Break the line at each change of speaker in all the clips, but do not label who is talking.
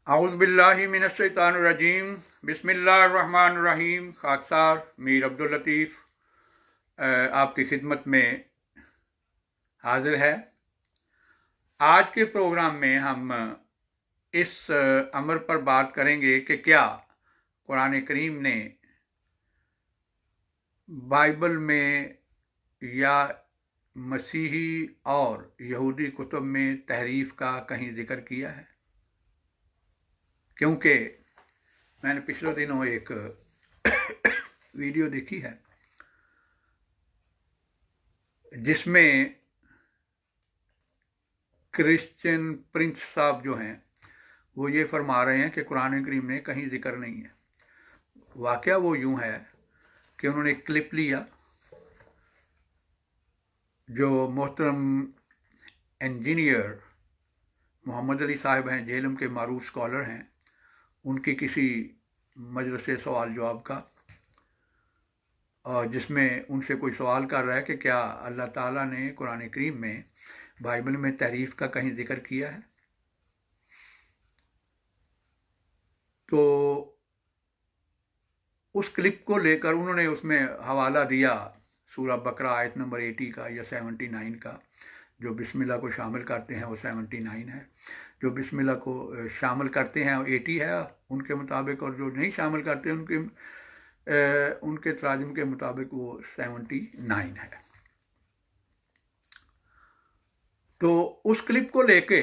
आउज़ुबिल्लाहि मिनश्शैतानिर्रजीम बिस्मिल्लाहिर्रहमानिर्रहीम। खाकसार मीर अब्दुल लतीफ़ आपकी खिदमत में हाजिर है। आज के प्रोग्राम में हम इस अमर पर बात करेंगे कि क्या कुरान करीम ने बाइबल में या मसीही और यहूदी कुतुब में तहरीफ का कहीं जिक्र किया है। क्योंकि मैंने पिछले दिनों एक वीडियो देखी है जिसमें क्रिश्चियन प्रिंस साहब जो हैं वो ये फरमा रहे हैं कि कुरान करीम में कहीं जिक्र नहीं है। वाकया वो यूं है कि उन्होंने एक क्लिप लिया जो मोहतरम इंजीनियर मोहम्मद अली साहब हैं, जेहलम के मारूफ स्कॉलर हैं, उनकी किसी मजलिस सवाल जवाब का, और जिसमें उनसे कोई सवाल कर रहा है कि क्या अल्लाह ताला ने कुरान करीम में बाइबल में तहरीफ का कहीं जिक्र किया है। तो उस क्लिप को लेकर उन्होंने उसमें हवाला दिया सूरह बकरा आयत नंबर 80 का या 79 का। जो बिस्मिल्लाह को शामिल करते हैं वो 79 है, जो बिस्मिल्लाह को शामिल करते हैं वो 80 है उनके मुताबिक, और जो नहीं शामिल करते उनके तराजम के मुताबिक वो 79 है। तो उस क्लिप को लेके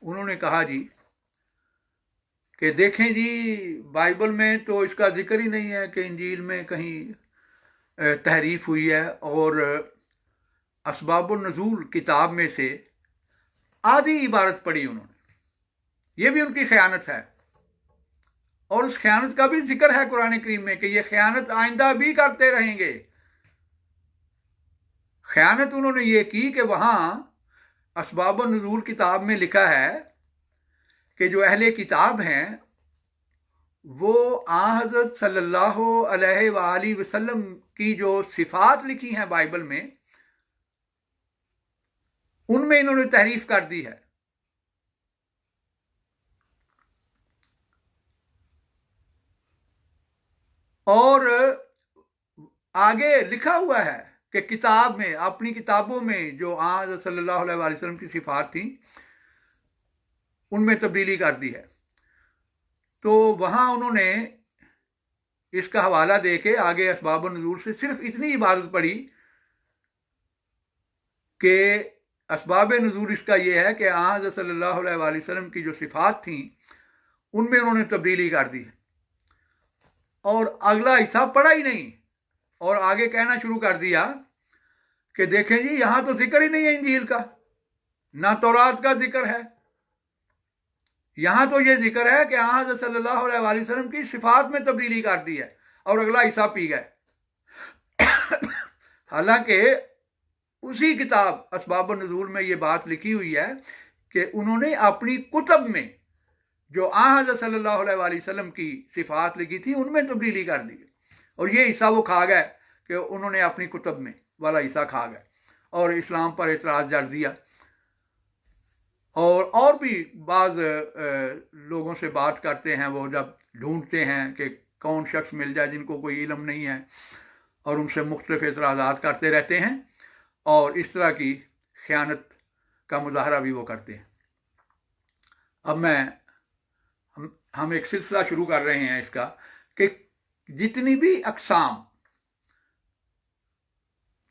उन्होंने कहा जी कि देखें जी, बाइबल में तो इसका जिक्र ही नहीं है कि इंजील में कहीं तहरीफ हुई है, और असबाबुन नज़ूल किताब में से आधी इबारत पढ़ी उन्होंने। ये भी उनकी ख़यानत है, और उस ख़यानत का भी जिक्र है कुरान करीम में कि ये ख़यानत आइंदा भी करते रहेंगे। ख़यानत उन्होंने ये की कि वहाँ असबाबुन नज़ूल किताब में लिखा है कि जो अहले किताब हैं वो हज़रत सल्लल्लाहु अलैहि वसल्लम की जो सिफात लिखी हैं बाइबल में, उनमें इन्होंने तहरीफ कर दी है। और आगे लिखा हुआ है कि किताब में, अपनी किताबों में जो हज़रत सल्लल्लाहु अलैहि वसल्लम की सिफात थी उनमें तब्दीली कर दी है। तो वहाँ उन्होंने इसका हवाला दे के आगे असबाब नज़ूल से सिर्फ इतनी इबारत पढ़ी कि असबाब नज़ूल इसका यह है कि हज़रत सल्लल्लाहु अलैहि वसल्लम की जो सिफात थी उनमें उन्होंने तब्दीली कर दी, और अगला हिस्सा पढ़ा ही नहीं, और आगे कहना शुरू कर दिया कि देखें जी, यहाँ तो जिक्र ही नहीं है इंजील का, ना तौरात का जिक्र है। यहाँ तो ये जिक्र है कि हज़रत सल्लल्लाहु अलैहि वसल्लम की सिफात में तब्दीली कर दी है, और अगला हिस्सा पी गए। हालांकि उसी किताब असबाब नज़ूल में ये बात लिखी हुई है कि उन्होंने अपनी कुतब में जो हज़रत सल्लल्लाहु अलैहि वसल्लम की सिफात लिखी थी उनमें तब्दीली कर दी, और ये हिस्सा वो खा गए कि उन्होंने अपनी कुतब में वाला हिस्सा खा गए और इस्लाम पर एतराज़ जड़ दिया। और भी बाज़ लोगों से बात करते हैं, वो जब ढूंढते हैं कि कौन शख्स मिल जाए जिनको कोई इल्म नहीं है, और उनसे मुख्तलिफ एतराज़ात करते रहते हैं, और इस तरह की ख़यानत का मुज़ाहरा भी वो करते हैं। अब हम एक सिलसिला शुरू कर रहे हैं इसका कि जितनी भी अक़साम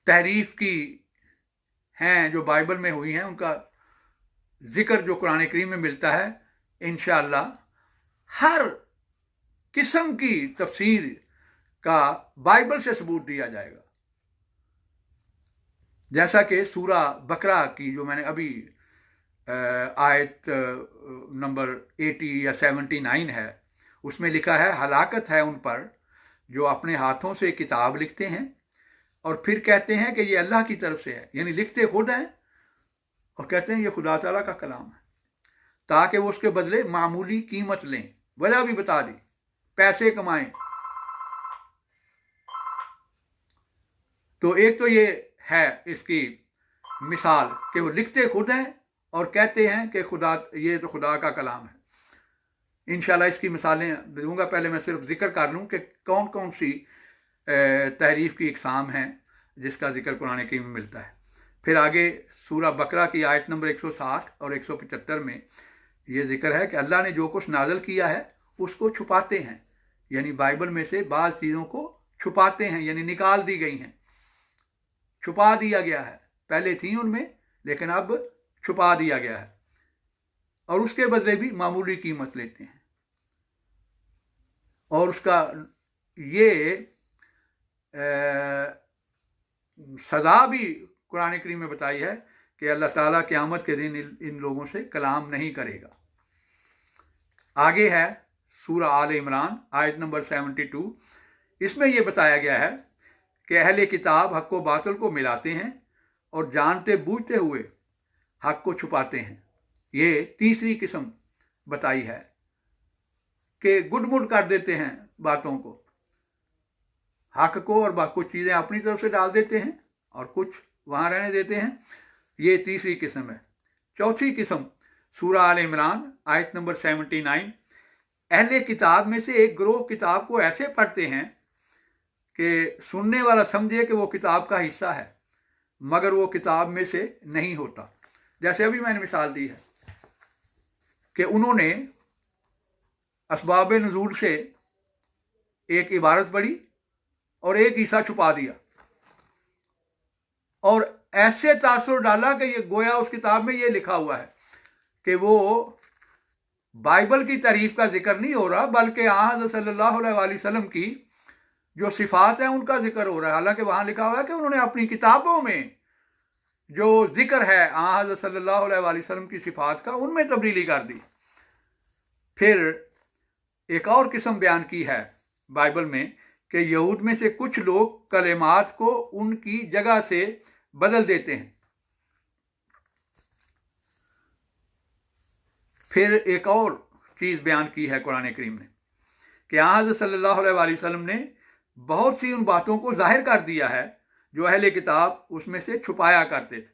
तहरीफ की हैं जो बाइबल में हुई हैं, उनका जिक्र जो कुरान करीम में मिलता है, इंशाअल्लाह हर किस्म की तफसीर का बाइबल से सबूत दिया जाएगा। जैसा कि सूरह बकरा की जो मैंने अभी आयत नंबर 80 या 79 है, उसमें लिखा है, हलाकत है उन पर जो अपने हाथों से किताब लिखते हैं और फिर कहते हैं कि ये अल्लाह की तरफ से है, यानी लिखते खुद हैं और कहते हैं ये खुदा ताला का कलाम है, ताकि वो उसके बदले मामूली कीमत लें। वजह भी बता दी, पैसे कमाएं। तो एक तो ये है इसकी मिसाल कि वो लिखते खुद हैं और कहते हैं कि खुदा, ये तो खुदा का कलाम है। इंशाल्लाह इसकी मिसालें दूंगा। पहले मैं सिर्फ जिक्र कर लूँ कि कौन कौन सी तहरीफ की इकसाम हैं जिसका जिक्र कुरान करीम में मिलता है। फिर आगे सूरा बकरा की आयत नंबर 160 और 175 में ये जिक्र है कि अल्लाह ने जो कुछ नाजल किया है उसको छुपाते हैं, यानी बाइबल में से बाज़ चीज़ों को छुपाते हैं, यानी निकाल दी गई हैं, छुपा दिया गया है। पहले थी उनमें लेकिन अब छुपा दिया गया है, और उसके बदले भी मामूली कीमत लेते हैं। और उसका ये सज़ा भी कुरान करीम में बताई है कि अल्लाह ताला क़यामत के दिन इन लोगों से कलाम नहीं करेगा। आगे है सूरा आल इमरान आयत नंबर 72। इसमें यह बताया गया है कि अहले किताब हक व बातिल को मिलाते हैं और जानते बूझते हुए हक को छुपाते हैं। ये तीसरी किस्म बताई है कि गुडमुड कर देते हैं बातों को, हक को, और कुछ चीज़ें अपनी तरफ से डाल देते हैं और कुछ वहाँ रहने देते हैं। ये तीसरी किस्म है। चौथी किस्म सूरा आल इमरान आयत नंबर 79। अहले किताब में से एक गिरोह किताब को ऐसे पढ़ते हैं कि सुनने वाला समझे कि वो किताब का हिस्सा है, मगर वो किताब में से नहीं होता। जैसे अभी मैंने मिसाल दी है कि उन्होंने असबाब नुज़ूल से एक इबारत पढ़ी और एक हिस्सा छुपा दिया, और ऐसे तासुर डाला कि ये गोया उस किताब में ये लिखा हुआ है कि वो बाइबल की तारीफ का जिक्र नहीं हो रहा, बल्कि हज़रत सल्लल्लाहु अलैहि वसल्लम की जो सिफात हैं उनका जिक्र हो रहा है। हालांकि वहाँ लिखा हुआ है कि उन्होंने अपनी किताबों में जो जिक्र है हज़रत सल्लल्लाहु अलैहि वसल्लम की सिफात का, उनमें तब्दीली कर दी। फिर एक और किस्म बयान की है बाइबल में कि यहूद में से कुछ लोग कलेमात को उनकी जगह से बदल देते हैं। फिर एक और चीज़ बयान की है कुरान करीम ने कि हज़रत सल्लल्लाहु अलैहि वसल्लम ने बहुत सी उन बातों को जाहिर कर दिया है जो अहले किताब उसमें से छुपाया करते थे।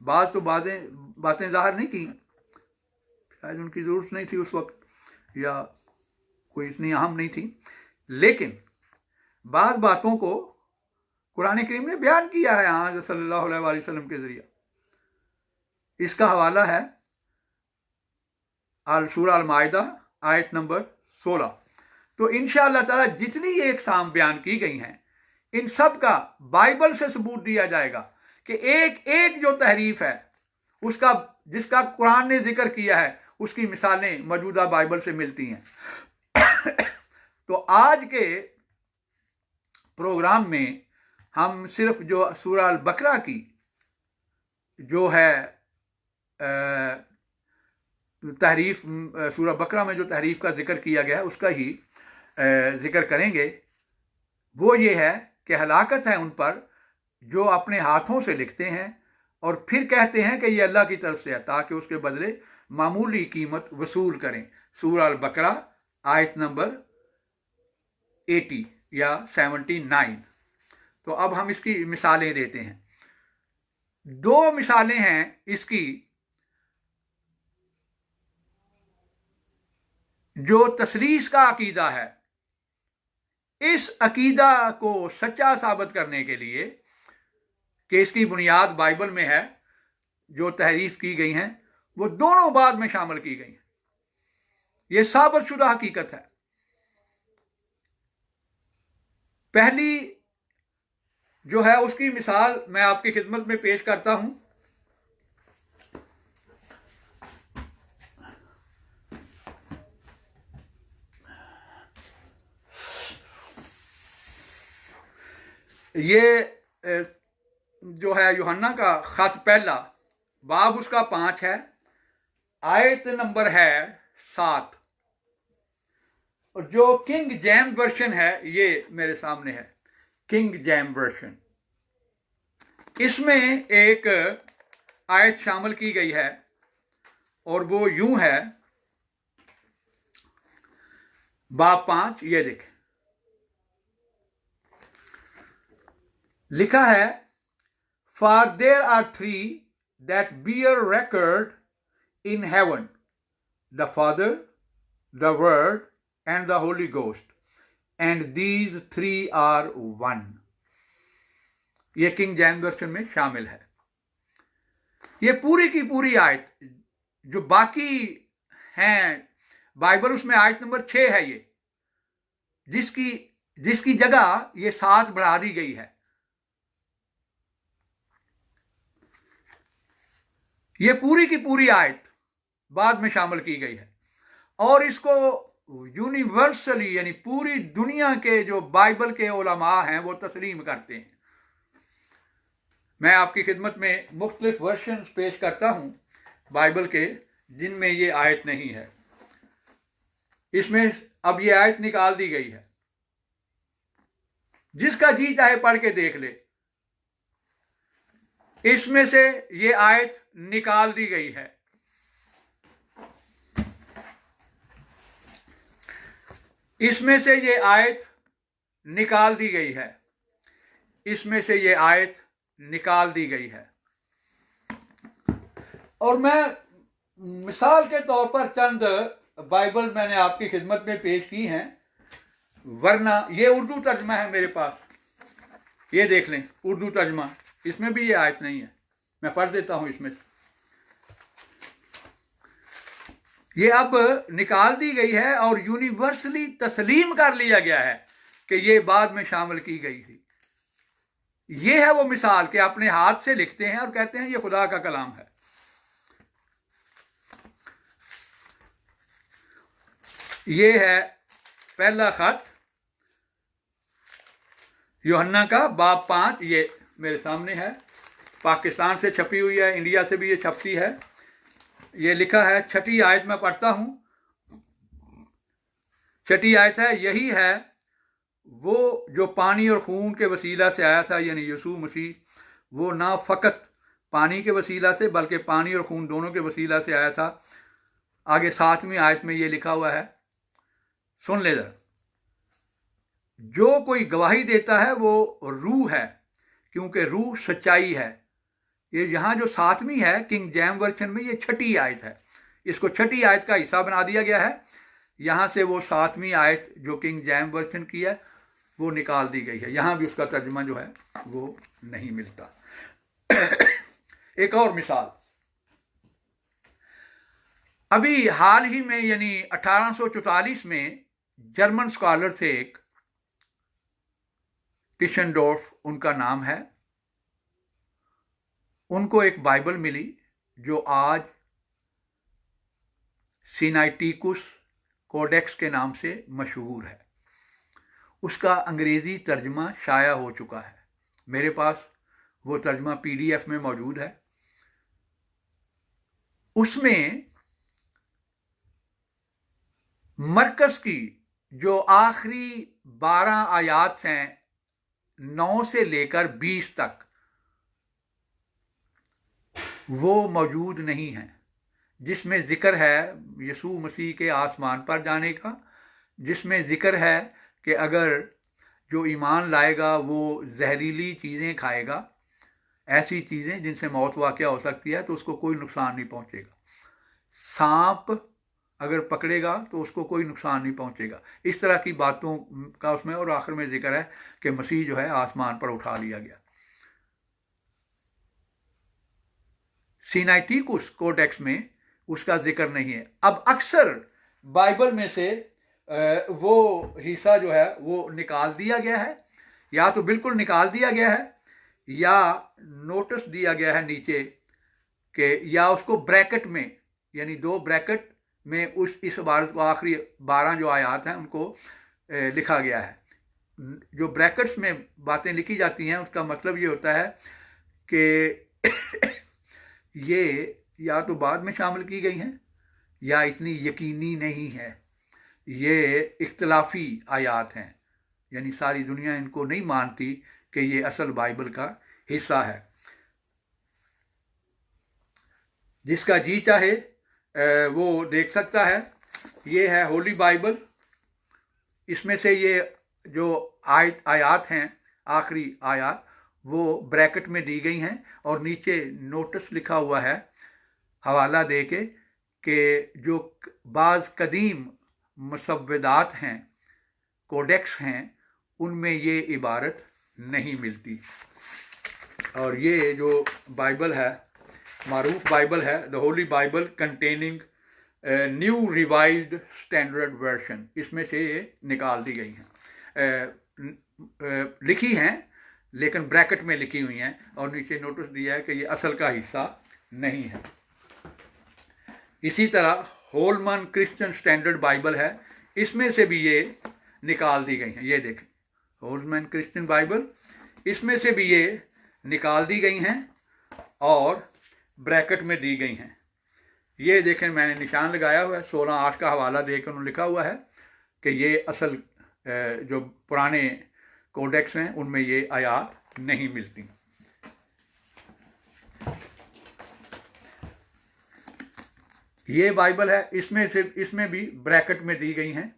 बात तो बातें जाहिर नहीं की, शायद उनकी ज़रूरत नहीं थी उस वक्त, या कोई इतनी अहम नहीं थी, लेकिन बाद बातों को कुरान करीम ने बयान किया है हज़रत सल्लल्लाहु अलैहि वसल्लम के ज़रिए। इसका हवाला है सूरा अल माइदा आयत नंबर 16। तो इंशाअल्लाह ताला जितनी ये इक़साम बयान की गई हैं, इन सब का बाइबल से सबूत दिया जाएगा कि एक एक जो तहरीफ है उसका, जिसका कुरान ने जिक्र किया है, उसकी मिसालें मौजूदा बाइबल से मिलती हैं। तो आज के प्रोग्राम में हम सिर्फ जो सूरा अल बकरा की जो है तहरीफ, सूरा बकरा में जो तहरीफ का जिक्र किया गया है उसका ही जिक्र करेंगे। वो ये है कि हलाकत है उन पर जो अपने हाथों से लिखते हैं और फिर कहते हैं कि ये अल्लाह की तरफ से है, ताकि उसके बदले मामूली कीमत वसूल करें। सूरा अल बकरा आयत नंबर 80 या 79। तो अब हम इसकी मिसालें देते हैं। दो मिसालें हैं इसकी जो तसलीस का अकीदा है। इस अकीदा को सच्चा साबित करने के लिए कि इसकी बुनियाद बाइबल में है, जो तहरीफ की गई हैं वो दोनों बाद में शामिल की गई हैं। ये साबित शुदा हकीकत है। पहली जो है उसकी मिसाल मैं आपकी खिदमत में पेश करता हूं। ये जो है यूहन्ना का खत पहला बाब उसका 5 है, आयत नंबर है 7, और जो किंग जेम्स वर्शन है ये मेरे सामने है, किंग जेम्स वर्शन। इसमें एक आयत शामिल की गई है और वो यूं है, बाब 5, ये देखें, लिखा है, for there are 3 that bear record in heaven, the Father, the Word and the Holy Ghost, and these three are one. ये किंग जेम्स वर्जन में शामिल है। ये पूरी की पूरी आयत जो बाकी हैं बाइबल, उसमें आयत नंबर 6 है ये, जिसकी जगह ये 7 बढ़ा दी गई है। ये पूरी की पूरी आयत बाद में शामिल की गई है और इसको यूनिवर्सली यानी पूरी दुनिया के जो बाइबल के उलमा हैं वो तस्लीम करते हैं। मैं आपकी खिदमत में मुख्तलिफ वर्शंस पेश करता हूं बाइबल के जिनमें ये आयत नहीं है। इसमें अब ये आयत निकाल दी गई है, जिसका जी चाहे पढ़ के देख ले। इसमें से ये आयत निकाल दी गई है। इसमें से ये आयत निकाल दी गई है। इसमें से ये आयत निकाल दी गई है। और मैं मिसाल के तौर पर चंद बाइबल मैंने आपकी खिदमत में पेश की हैं, वरना ये उर्दू तर्जमा है मेरे पास, ये देख लें उर्दू तर्जमा, इसमें भी ये आयत नहीं है। मैं पढ़ देता हूं इसमें। ये अब निकाल दी गई है और यूनिवर्सली तस्लीम कर लिया गया है कि ये बाद में शामिल की गई थी। ये है वो मिसाल कि अपने हाथ से लिखते हैं और कहते हैं ये खुदा का कलाम है। ये है पहला खत यूहन्ना का बाब 5, ये मेरे सामने है। पाकिस्तान से छपी हुई है, इंडिया से भी ये छपती है। ये लिखा है, 6ठी आयत में पढ़ता हूं। 6ठी आयत है, यही है वो जो पानी और खून के वसीला से आया था, यानी यीशु मसीह। वो ना फ़कत पानी के वसीला से बल्कि पानी और खून दोनों के वसीला से आया था। आगे 7वीं आयत में ये लिखा हुआ है, सुन ले जरा। जो कोई गवाही देता है वो रूह है, क्योंकि रूह सच्चाई है। ये यहाँ जो 7वीं है किंग जेम्स वर्जन में, ये 6ठी आयत है। इसको 6ठी आयत का हिस्सा बना दिया गया है। यहाँ से वो 7वीं आयत जो किंग जेम्स वर्जन की है वो निकाल दी गई है। यहाँ भी उसका तर्जुमा जो है वो नहीं मिलता। एक और मिसाल, अभी हाल ही में यानी 1844 में जर्मन स्कॉलर थे एक, टिशनडोर्फ उनका नाम है। उनको एक बाइबल मिली जो आज सिनाइटिकुस कोडेक्स के नाम से मशहूर है। उसका अंग्रेजी तर्जमा शाया हो चुका है। मेरे पास वो तर्जमा PDF में मौजूद है। उसमें मरकस की जो आखिरी 12 आयात हैं 9 से लेकर 20 तक, वो मौजूद नहीं है, जिसमें जिक्र है यीशु मसीह के आसमान पर जाने का, जिसमें जिक्र है कि अगर जो ईमान लाएगा वो जहरीली चीज़ें खाएगा, ऐसी चीज़ें जिनसे मौत वाक़या हो सकती है, तो उसको कोई नुकसान नहीं पहुंचेगा। सांप अगर पकड़ेगा तो उसको कोई नुकसान नहीं पहुंचेगा। इस तरह की बातों का उसमें, और आखिर में जिक्र है कि मसीह जो है आसमान पर उठा लिया गया। सिनाइटिकुस कोडेक्स में उसका जिक्र नहीं है। अब अक्सर बाइबल में से वो हिस्सा जो है वो निकाल दिया गया है, या तो बिल्कुल निकाल दिया गया है, या नोटिस दिया गया है नीचे के, या उसको ब्रैकेट में यानी 2 ब्रैकेट में इस इबारत को, आखिरी 12 जो आयात हैं उनको लिखा गया है। जो ब्रैकेट्स में बातें लिखी जाती हैं उसका मतलब ये होता है कि ये या तो बाद में शामिल की गई हैं या इतनी यकीनी नहीं है। ये इख्तलाफी आयात हैं, यानी सारी दुनिया इनको नहीं मानती कि ये असल बाइबल का हिस्सा है। जिसका जी चाहे वो देख सकता है। ये है होली बाइबल। इसमें से ये जो आयात हैं, आखिरी आयात, वो ब्रैकेट में दी गई हैं और नीचे नोटिस लिखा हुआ है हवाला दे के कि जो बाज़ कदीम मुसव्वदात हैं, कोडेक्स हैं, उनमें ये इबारत नहीं मिलती। और ये जो बाइबल है, मारूफ बाइबल है, the Holi Bible containing new revised standard version, इसमें से ये निकाल दी गई हैं, लिखी हैं लेकिन ब्रैकेट में लिखी हुई हैं, और नीचे नोटिस दिया है कि ये असल का हिस्सा नहीं है। इसी तरह होलमन क्रिश्चियन स्टैंडर्ड बाइबल है, इसमें से भी ये निकाल दी गई हैं। ये देखें, होलमन क्रिश्चियन बाइबल, इसमें से भी ये निकाल दी गई हैं और ब्रैकेट में दी गई हैं। ये देखें, मैंने निशान लगाया हुआ है, 16:8 का हवाला देकर उन्होंने लिखा हुआ है कि ये असल जो पुराने कोडेक्स हैं उनमें ये आयात नहीं मिलती। ये बाइबल है, इसमें भी ब्रैकेट में दी गई हैं।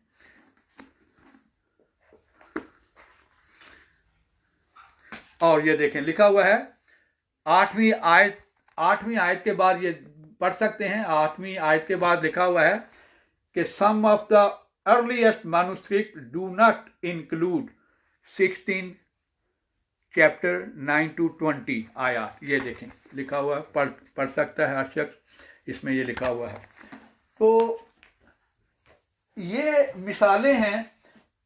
और ये देखें, लिखा हुआ है 8वीं आयत के बाद, ये पढ़ सकते हैं, 8वीं आयत के बाद लिखा हुआ है कि some of the earliest manuscript do not include 16 chapter 9 to 20 आयत। ये देखें, लिखा हुआ है, पढ़ सकता है हर शख्स, इसमें ये लिखा हुआ है। तो ये मिसालें हैं,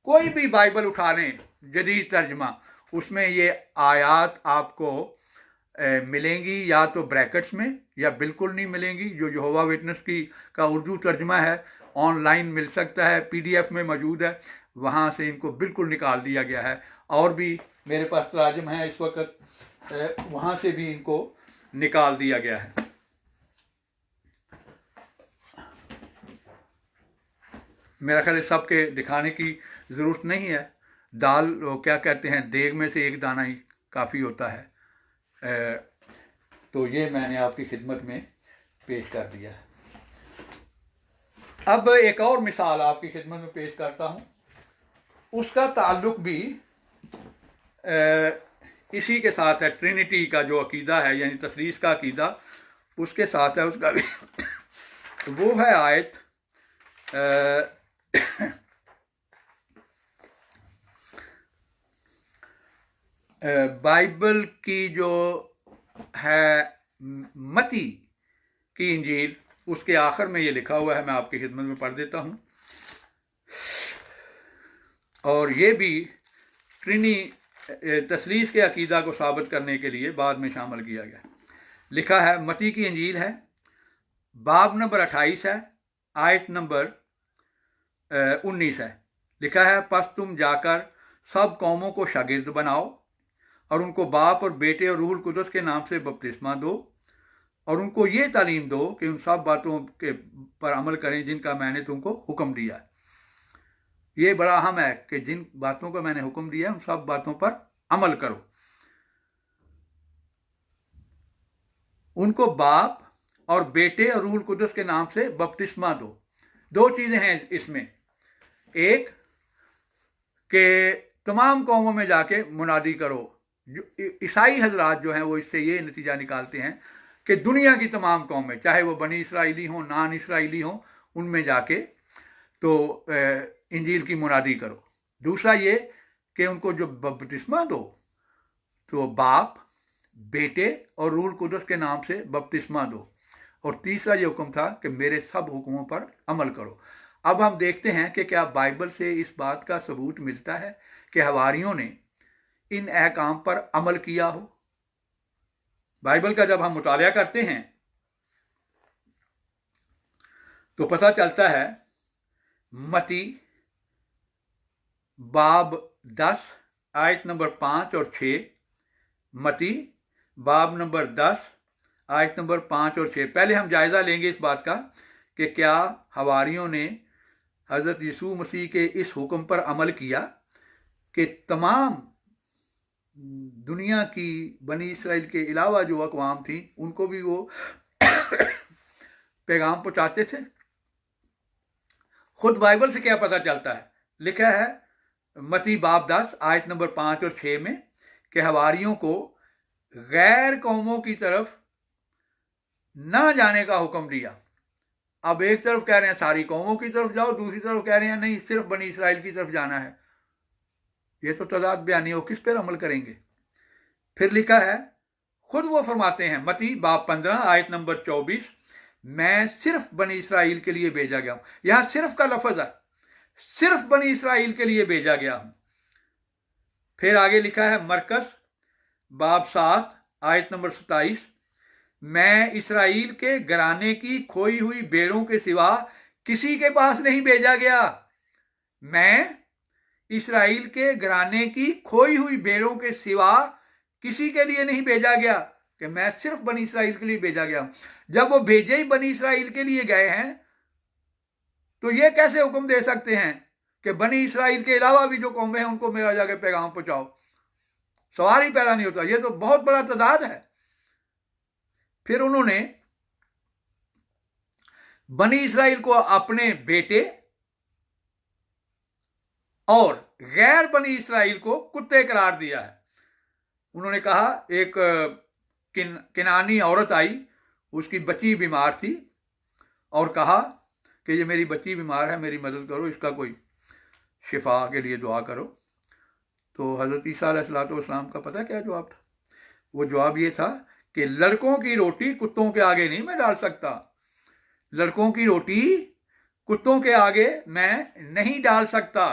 कोई भी बाइबल उठा लें जदीद तर्जमा, उसमें ये आयत आपको मिलेंगी या तो ब्रैकेट्स में या बिल्कुल नहीं मिलेंगी। जो यहोवा विटनेस का उर्दू तर्जमा है, ऑनलाइन मिल सकता है, PDF में मौजूद है, वहाँ से इनको बिल्कुल निकाल दिया गया है। और भी मेरे पास तराजम है इस वक्त, वहाँ से भी इनको निकाल दिया गया है। मेरा ख्याल है सबके दिखाने की ज़रूरत नहीं है। दाल, वो क्या कहते हैं, देग में से एक दाना ही काफ़ी होता है। तो ये मैंने आपकी खिदमत में पेश कर दिया है। अब एक और मिसाल आपकी खिदमत में पेश करता हूँ, उसका ताल्लुक भी इसी के साथ है। ट्रिनिटी का जो अकीदा है, यानी तसलीस का अकीदा, उसके साथ है उसका भी। वो है आयत बाइबल की जो है मती की इंजील, उसके आखिर में ये लिखा हुआ है, मैं आपकी खिदमत में पढ़ देता हूँ। और ये भी तसलीस के अकीदा को साबित करने के लिए बाद में शामिल किया गया। लिखा है, मती की इंजील है, बाब नंबर 28 है, आयत नंबर 19 है। लिखा है, पस तुम जाकर सब कौमों को शागिर्द बनाओ और उनको बाप और बेटे और रूहुल कुदस के नाम से बपतिस्मा दो, और उनको ये तालीम दो कि उन सब बातों के पर अमल करें जिनका मैंने तुमको हुक्म दिया है। ये बड़ा अहम है कि जिन बातों का मैंने हुक्म दिया है उन सब बातों पर अमल करो। उनको बाप और बेटे और रूहुल कुदस के नाम से बपतिस्मा दो। दो चीज़ें हैं इसमें, एक कि तमाम कौमों में जाके मुनादी करो। ईसाई हजरात जो हैं वो इससे ये नतीजा निकालते हैं कि दुनिया की तमाम कौमें, चाहे वो बनी इसराइली हों, नान इसराइली हों, उनमें जाके तो इंजील की मुनादी करो। दूसरा ये कि उनको जो बपतिस्मा दो तो बाप, बेटे और रूहुल कुदस के नाम से बपतिस्मा दो। और तीसरा ये हुक्म था कि मेरे सब हुक्मों पर अमल करो। अब हम देखते हैं कि क्या बाइबल से इस बात का सबूत मिलता है कि हवारियों ने इन अहकाम पर अमल किया हो। बाइबल का जब हम मुतालिया करते हैं तो पता चलता है, मती बाब 10 आयत नंबर 5 और 6, मती बाब नंबर 10 आयत नंबर 5 और 6। पहले हम जायज़ा लेंगे इस बात का कि क्या हवारियों ने हज़रत यीशु मसीह के इस हुक्म पर अमल किया कि तमाम दुनिया की बनी इसराइल के अलावा जो अक़वाम थी उनको भी वो पैगाम पहुँचाते थे। खुद बाइबल से क्या पता चलता है, लिखा है मती बाब 10 आयत नंबर 5 और 6 में कि हवारियों को गैर कौमों की तरफ ना जाने का हुक्म दिया। अब एक तरफ कह रहे हैं सारी कौमों की तरफ जाओ, दूसरी तरफ कह रहे हैं नहीं सिर्फ बनी इसराइल की तरफ जाना है। ये तो तजाद बयानी हो, किस पर अमल करेंगे। फिर लिखा है, खुद वो फरमाते हैं, मती बाब 15 आयत नंबर 24, मैं सिर्फ बनी इसराइल के लिए भेजा गया हूं। यहां सिर्फ का लफ्ज है, सिर्फ बनी इसराइल के लिए भेजा गया हूं। फिर आगे लिखा है मरकस बाब 7 आयत नंबर 27, मैं इसराइल के घराने की खोई हुई भेड़ों के सिवा किसी के पास नहीं भेजा गया। मैं इसराइल के घराने की खोई हुई भेड़ों के सिवा किसी के लिए नहीं भेजा गया, कि मैं सिर्फ बनी इसराइल के लिए भेजा गया हूं। जब वो भेजे ही बनी इसराइल के लिए गए हैं, तो ये कैसे हुक्म दे सकते हैं कि बनी इसराइल के अलावा भी जो कौमें हैं उनको मेरा जाके पैगाम पहुंचाओ। सवाल ही पैदा नहीं होता। ये तो बहुत बड़ा तदाद है। फिर उन्होंने बनी इसराइल को अपने बेटे और गैर बनी इसराइल को कुत्ते करार दिया है। उन्होंने कहा, एक किनानी औरत आई, उसकी बच्ची बीमार थी और कहा कि ये मेरी बच्ची बीमार है, मेरी मदद करो, इसका कोई शिफा के लिए दुआ करो। तो हज़रत ईसा अलैहिस्सलाम का पता क्या जवाब था? वो जवाब ये था कि लड़कों की रोटी कुत्तों के आगे नहीं मैं डाल सकता। लड़कों की रोटी कुत्तों के आगे मैं नहीं डाल सकता।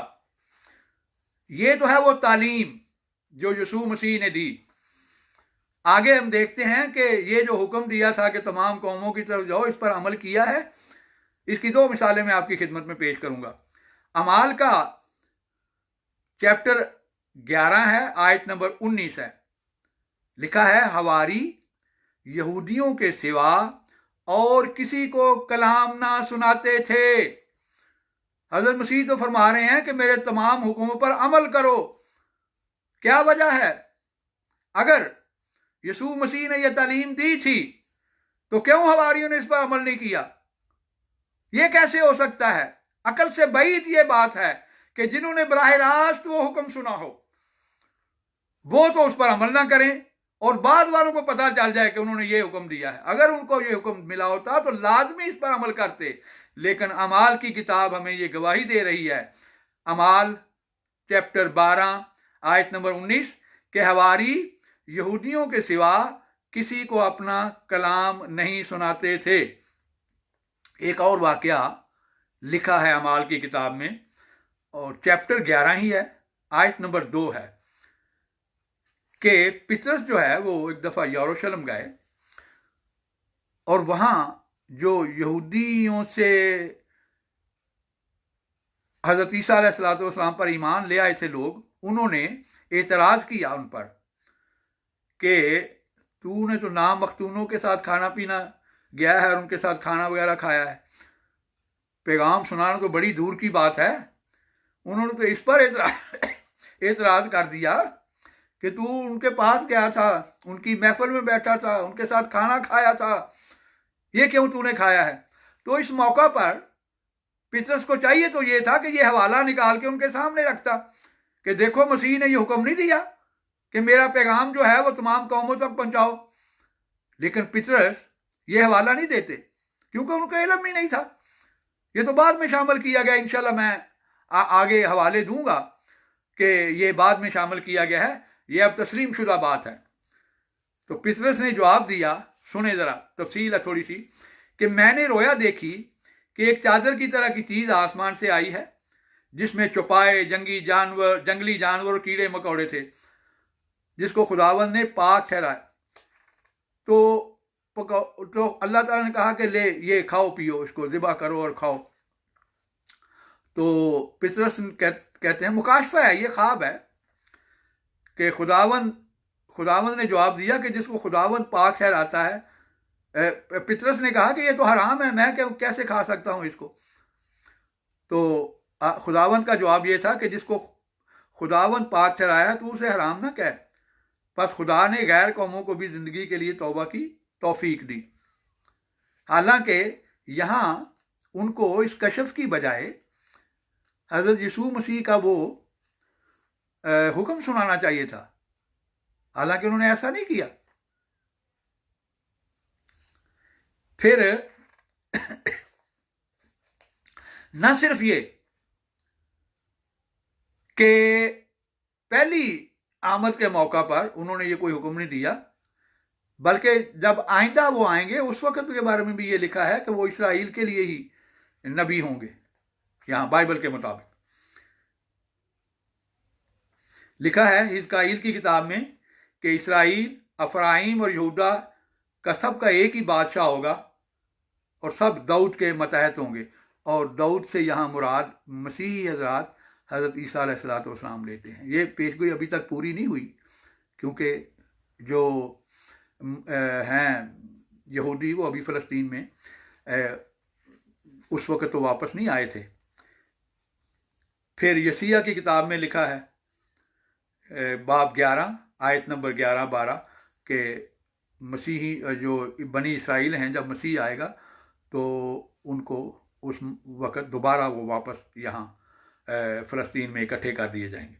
ये तो है वो तालीम जो यीशु मसीह ने दी। आगे हम देखते हैं कि ये जो हुक्म दिया था कि तमाम कौमों की तरफ जाओ, इस पर अमल किया है। इसकी दो मिसालें मैं आपकी खिदमत में पेश करूंगा। अमाल का चैप्टर 11 है, आयत नंबर 19 है। लिखा है, हवारी यहूदियों के सिवा और किसी को कलाम ना सुनाते थे। हज़रत मसीह तो फरमा रहे हैं कि मेरे तमाम हुक्मों पर अमल करो। क्या वजह है? अगर यीशु मसीह ने यह तालीम दी थी तो क्यों हवारियों ने इस पर अमल नहीं किया? यह कैसे हो सकता है? अकल से बाहर यह बात है कि जिन्होंने बराह रास्त वो हुक्म सुना हो, वो तो उस पर अमल ना करें और बाद वालों को पता चल जाए कि उन्होंने ये हुक्म दिया है। अगर उनको ये हुक्म मिला होता तो लाजमी इस पर अमल करते। लेकिन अमाल की किताब हमें ये गवाही दे रही है, अमाल चैप्टर 12 आयत नंबर 19, के हवारी यहूदियों के सिवा किसी को अपना कलाम नहीं सुनाते थे। एक और वाकया लिखा है अमाल की किताब में, और चैप्टर 11 ही है, आयत नंबर 2 है, कि पितरस जो है वो एक दफ़ा यरूशलेम गए और वहाँ जो यहूदियों से हज़रत ईसा अलैहिस्सलाम पर ईमान ले आए थे लोग, उन्होंने एतराज़ किया उन पर कि तूने तो नाम मख्तूनों के साथ खाना पीना गया है और उनके साथ खाना वगैरह खाया है, पैगाम सुनाना तो बड़ी दूर की बात है। उन्होंने तो इस पर एतराज़ कर दिया कि तू उनके पास गया था, उनकी महफिल में बैठा था, उनके साथ खाना खाया था, ये क्यों तूने खाया है? तो इस मौका पर पितरस को चाहिए तो ये था कि ये हवाला निकाल के उनके सामने रखता कि देखो मसीह ने ये हुक्म नहीं दिया कि मेरा पैगाम जो है वो तमाम कौमों तक पहुंचाओ। लेकिन पितरस ये हवाला नहीं देते क्योंकि उनको इल्म ही नहीं था। ये तो बाद में शामिल किया गया, इंशाल्लाह मैं आगे हवाले दूंगा कि ये बाद में शामिल किया गया है, ये अब तस्लीम शुदा बात है। तो पितरस ने जवाब दिया, सुने जरा, तफसील है थोड़ी सी, कि मैंने रोया देखी कि एक चादर की तरह की चीज आसमान से आई है जिसमें चौपाए जंगली जानवर और कीड़े मकोड़े थे, जिसको खुदावंद ने पाक ठहराया। तो अल्लाह ताला ने कहा कि ले ये खाओ पियो, इसको ज़िबा करो और खाओ। तो पितरस कहते हैं मुकाशफा है, ये ख्वाब है कि खुदावंद ने जवाब दिया कि जिसको खुदावंद पाक ठहराता है। पितरस ने कहा कि ये तो हराम है, मैं कैसे खा सकता हूँ इसको? तो खुदावंद का जवाब ये था कि जिसको खुदावंद पाक ठहराया तो उसे हराम ना कह। बस खुदा ने गैर कौमों को भी जिंदगी के लिए तौबा की तौफीक दी। हालांकि यहाँ उनको इस कशफ की बजाय हज़रत यीशु मसीह का वो हुक्म सुनाना चाहिए था, हालांकि उन्होंने ऐसा नहीं किया। फिर न सिर्फ ये कि पहली आमद के मौका पर उन्होंने ये कोई हुक्म नहीं दिया, बल्कि जब आइंदा वो आएंगे उस वक्त के बारे में भी ये लिखा है कि वो इसराइल के लिए ही नबी होंगे। यहाँ बाइबल के मुताबिक लिखा है हिजकाइल की किताब में कि इसराइल, अफराइम और यहूदा का सबका एक ही बादशाह होगा और सब दाऊद के मतहत होंगे। और दाऊद से यहाँ मुराद मसीह हजरत हज़रत ईसा अलैहिस्सलाम लेते हैं। ये पेशगोई अभी तक पूरी नहीं हुई, क्योंकि जो हैं यहूदी वो अभी फ़लस्तीन में उस वक़्त तो वापस नहीं आए थे। फिर यसिया की किताब में लिखा है बाब 11 आयत नंबर 11-12 के मसीही जो बनी इसराइल हैं, जब मसीह आएगा तो उनको उस वक़्त दोबारा वो वापस यहाँ फ़लस्तीन में इकट्ठे कर दिए जाएंगे।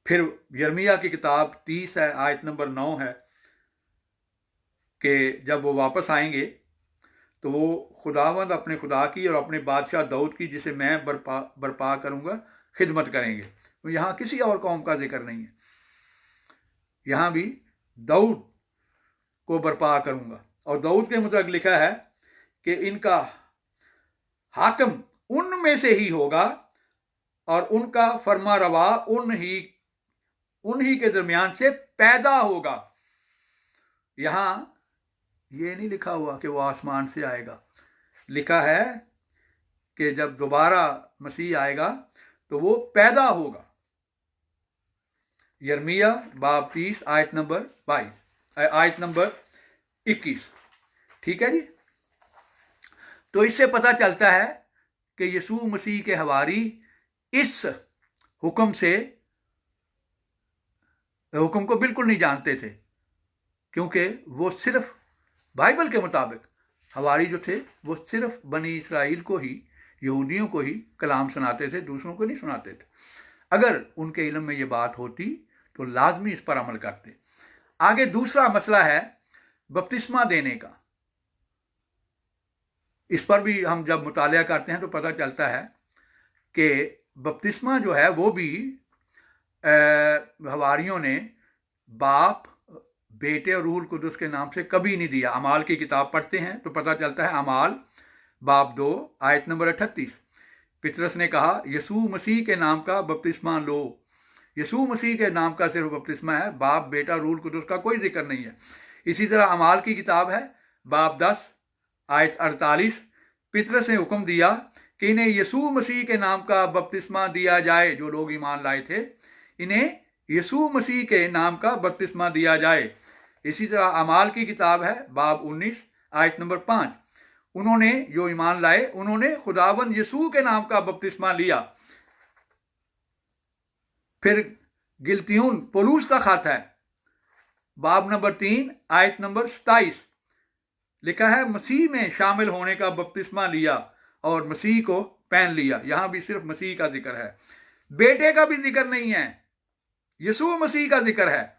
फिर यर्मिया की किताब 30 है, आयत नंबर 9 है कि जब वो वापस आएंगे तो वो खुदावंद अपने खुदा की और अपने बादशाह दाऊद की, जिसे मैं बर्पा करूँगा, खिदमत करेंगे। तो यहाँ किसी और कौम का जिक्र नहीं है, यहाँ भी दाऊद को बर्पा करूँगा। और दाऊद के मुताबिक लिखा है कि इनका हाकिम उनमें से ही होगा और उनका फरमा रवा उन्हीं के दरमियान से पैदा होगा। यहाँ ये नहीं लिखा हुआ कि वो आसमान से आएगा, लिखा है कि जब दोबारा मसीह आएगा तो वो पैदा होगा। यर्मिया बाब 30 आयत नंबर 21। ठीक है जी। तो इससे पता चलता है कि यीशु मसीह के हवारी इस हुक्म को बिल्कुल नहीं जानते थे, क्योंकि वो सिर्फ बाइबल के मुताबिक हवारी जो थे वो सिर्फ बनी इसराइल को ही, यहूदियों को ही कलाम सुनाते थे, दूसरों को नहीं सुनाते थे। अगर उनके इल्म में ये बात होती तो लाजमी इस पर अमल करते। आगे दूसरा मसला है बपतिस्मा देने का। इस पर भी हम जब मुतालिया करते हैं तो पता चलता है कि बपतिस्मा जो है वो भी हवारियों ने बाप, बेटे और रूहुल कुदस के नाम से कभी नहीं दिया। अमाल की किताब पढ़ते हैं तो पता चलता है, अमाल बाब 2 आयत नंबर 38, पितरस ने कहा यीशु मसीह के नाम का बपतिस्मा लो। यीशु मसीह के नाम का सिर्फ बपतिस्मा है, बाप, बेटा, रूहुल कुदस का कोई जिक्र नहीं है। इसी तरह अमाल की किताब है बाब 10 आयत 48, पितरस ने हुक्म दिया कि इन्हें यीशु मसीह के नाम का बपतिस्मा दिया जाए। जो लोग ईमान लाए थे, इन्हें यीशु मसीह के नाम का बपतिस्मा दिया जाए। इसी तरह अमाल की किताब है बाब 19 आयत नंबर 5, उन्होंने जो ईमान लाए उन्होंने खुदावंद यीशु के नाम का बपतिस्मा लिया। फिर गिलतियून पौलुस का खत है बाब नंबर 3 आयत नंबर 27, लिखा है मसीह में शामिल होने का बपतिस्मा लिया और मसीह को पहन लिया। यहां भी सिर्फ मसीह का जिक्र है, बेटे का भी जिक्र नहीं है, यीशु मसीह का जिक्र है।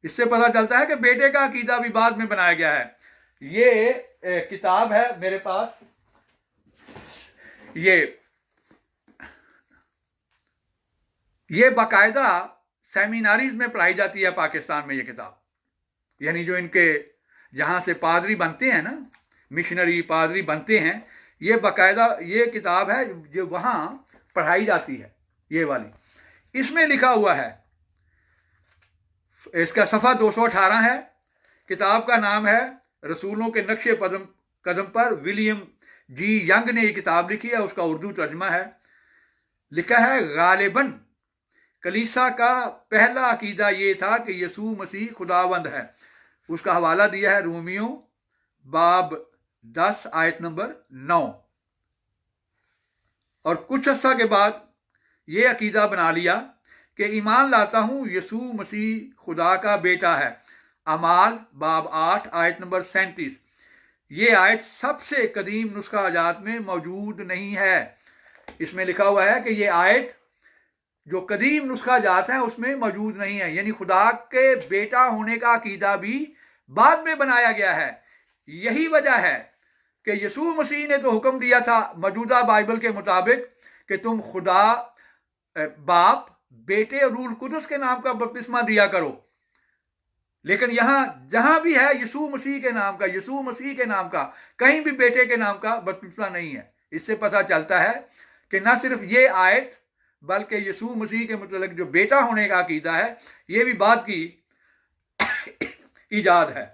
इससे पता चलता है कि बेटे का अकीदा भी बाद में बनाया गया है। ये किताब है मेरे पास, ये बाकायदा सेमिनारीज में पढ़ाई जाती है पाकिस्तान में। ये किताब यानी जो इनके जहाँ से पादरी बनते हैं ना, मिशनरी पादरी बनते हैं, ये बाकायदा ये किताब है जो वहाँ पढ़ाई जाती है, ये वाली। इसमें लिखा हुआ है, इसका सफ़ा 218 है। किताब का नाम है रसूलों के नक्शे कदम पर। विलियम जी यंग ने ये किताब लिखी है, उसका उर्दू तर्जमा है। लिखा है गालिबन कलीसा का पहला अकीदा ये था कि यीशु मसीह खुदावंद है। उसका हवाला दिया है रोमियो बाब 10 आयत नंबर 9। और कुछ अर्सा के बाद ये अकीदा बना लिया कि ईमान लाता हूँ यीशु मसीह खुदा का बेटा है। अमाल बाब 8 आयत नंबर 37। ये आयत सबसे कदीम नुस्खा आजात में मौजूद नहीं है। इसमें लिखा हुआ है कि ये आयत जो कदीम नुस्खा जात है उसमें मौजूद नहीं है, यानी खुदा के बेटा होने का अकीदा भी बाद में बनाया गया है। यही वजह है कि यीशु मसीह ने तो हुक्म दिया था मौजूदा बाइबल के मुताबिक कि तुम खुदा बाप, बेटे और रूह कुदस के नाम का बपतिस्मा दिया करो, लेकिन यहां जहां भी है यीशु मसीह के नाम का, यीशु मसीह के नाम का, कहीं भी बेटे के नाम का बपतिस्मा नहीं है। इससे पता चलता है कि न सिर्फ ये आयत बल्कि यीशु मसीह के मतलब जो बेटा होने का अकीदा है ये भी बाद की इजाद है।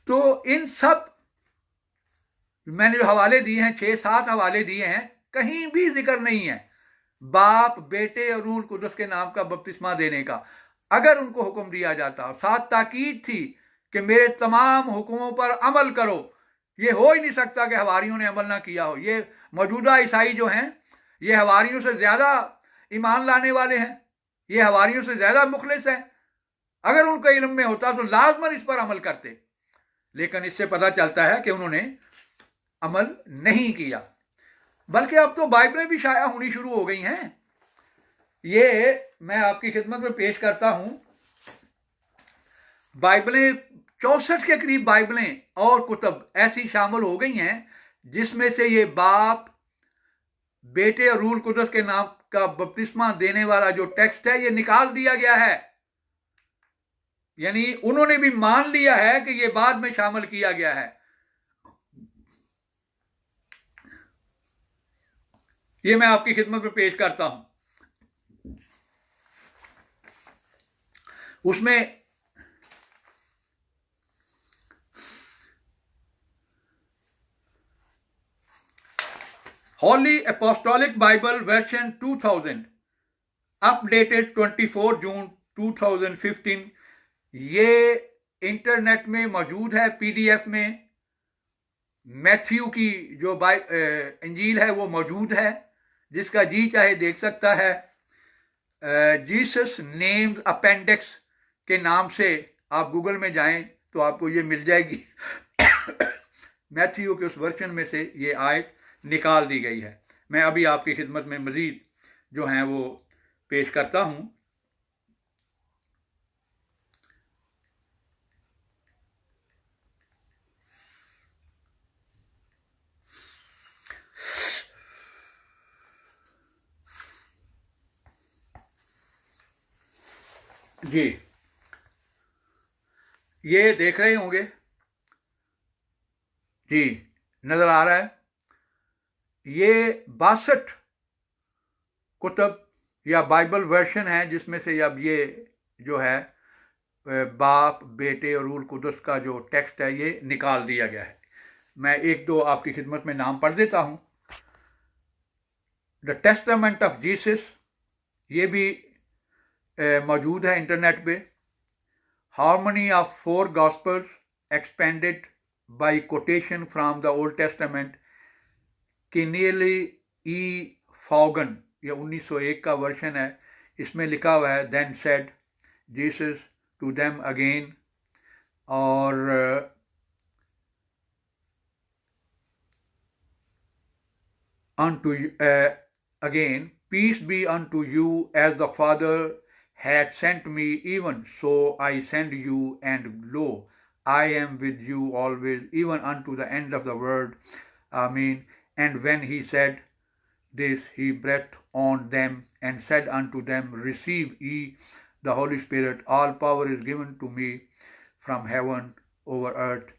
तो इन सब मैंने जो हवाले दिए हैं, 6-7 हवाले दिए हैं, कहीं भी जिक्र नहीं है बाप, बेटे और रूह कुदस के नाम का बपतिस्मा देने का। अगर उनको हुक्म दिया जाता और साथ ताकीद थी कि मेरे तमाम हुक्मों पर अमल करो, ये हो ही नहीं सकता कि हवारियों ने अमल ना किया हो। ये मौजूदा ईसाई जो हैं ये हवारियों से ज्यादा ईमान लाने वाले हैं, ये हवारियों से ज्यादा मुखलिस हैं। अगर उनके इल्म में होता तो लाजमन इस पर अमल करते, लेकिन इससे पता चलता है कि उन्होंने अमल नहीं किया। बल्कि अब तो बाइबलें भी शाया होनी शुरू हो गई हैं। ये मैं आपकी खिदमत में पेश करता हूं, बाइबलें 64 के करीब बाइबलें और कुतब ऐसी शामिल हो गई हैं जिसमें से ये बाप, बेटे और रूह कुदस के नाम का बपतिस्मा देने वाला जो टेक्स्ट है ये निकाल दिया गया है। यानी उन्होंने भी मान लिया है कि ये बाद में शामिल किया गया है। ये मैं आपकी खिदमत में पेश करता हूं। उसमें हॉली अपोस्टोलिक बाइबल वर्जन 2000 अपडेटेड 24 जून 2015, ये इंटरनेट में मौजूद है, पीडीएफ में। मैथ्यू की जो इंजील है वो मौजूद है, जिसका जी चाहे देख सकता है। जीसस नेम्स अपेंडिक्स के नाम से आप गूगल में जाएं तो आपको ये मिल जाएगी। मैथ्यू के उस वर्जन में से ये आयत निकाल दी गई है। मैं अभी आपकी खिदमत में मजीद जो हैं वो पेश करता हूं। जी, ये देख रहे होंगे जी, नजर आ रहा है। ये 62 कुतब या बाइबल वर्शन है जिसमें से अब ये जो है बाप, बेटे और रूह कुदस का जो टेक्स्ट है ये निकाल दिया गया है। मैं एक दो आपकी खिदमत में नाम पढ़ देता हूं। द टेस्टामेंट ऑफ जीसस, ये भी मौजूद है इंटरनेट पे। Harmony of 4 gospels expanded by quotation from the Old Testament, Kinnely E Fogan, ये 1901 का वर्शन है। इसमें लिखा हुआ है then said Jesus to them again, और unto again, peace be unto you, as the Father hath sent me, even so I send you, and lo, I am with you always, even unto the end of the world. Amen. And when he said this, he breathed on them and said unto them, receive ye the Holy Spirit. All power is given to me from heaven over earth.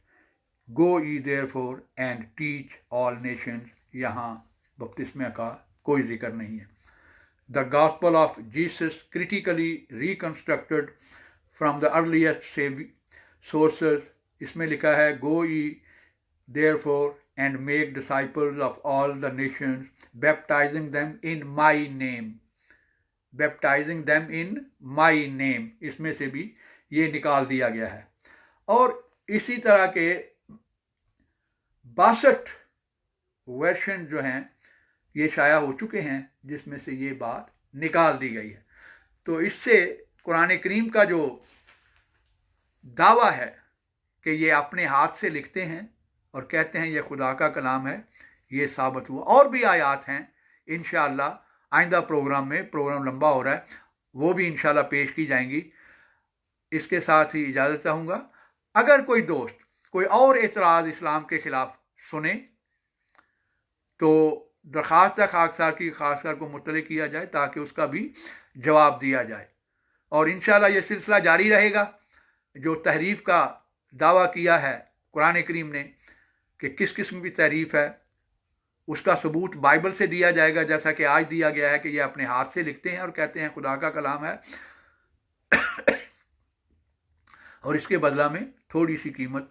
Go ye therefore and teach all nations. यहाँ बपतिस्मे का कोई जिक्र नहीं है। The gospel of Jesus critically reconstructed from the earliest sources, इसमें लिखा है go ye therefore and make disciples of all the nations, baptising them in my name, baptising them in my name, इसमें से भी ये निकाल दिया गया है। और इसी तरह के 62 वर्शन जो हैं ये शाया हो चुके हैं जिसमें से ये बात निकाल दी गई है। तो इससे कुरान करीम का जो दावा है कि ये अपने हाथ से लिखते हैं और कहते हैं ये खुदा का कलाम है, ये साबित हुआ। और भी आयात हैं, इंशाअल्लाह आइंदा प्रोग्राम में, प्रोग्राम लंबा हो रहा है, वो भी इंशाअल्लाह पेश की जाएंगी। इसके साथ ही इजाज़त चाहूँगा। अगर कोई दोस्त कोई और एतराज़ इस्लाम के ख़िलाफ़ सुने तो दरख्वास्त खाकसार की खाकसार को मुत्तले किया जाए ताकि उसका भी जवाब दिया जाए। और इंशाअल्लाह ये सिलसिला जारी रहेगा। जो तहरीफ़ का दावा किया है कुरान करीम ने कि किस किस्म की तहरीफ़ है, उसका सबूत बाइबल से दिया जाएगा, जैसा कि आज दिया गया है कि ये अपने हाथ से लिखते हैं और कहते हैं खुदा का कलाम है और इसके बदला में थोड़ी सी कीमत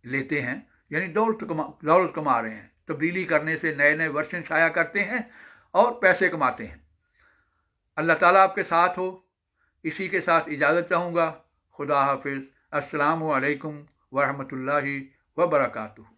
लेते हैं, यानी दौलत कमा रहे हैं। तब्दीली करने से नए नए वर्शन शाया करते हैं और पैसे कमाते हैं। अल्लाह ताला आपके साथ हो। इसी के साथ इजाज़त चाहूँगा। खुदा हाफिज़। अस्सलामु अलैकुम वरहमतुल्लाहि वबरकातुहू।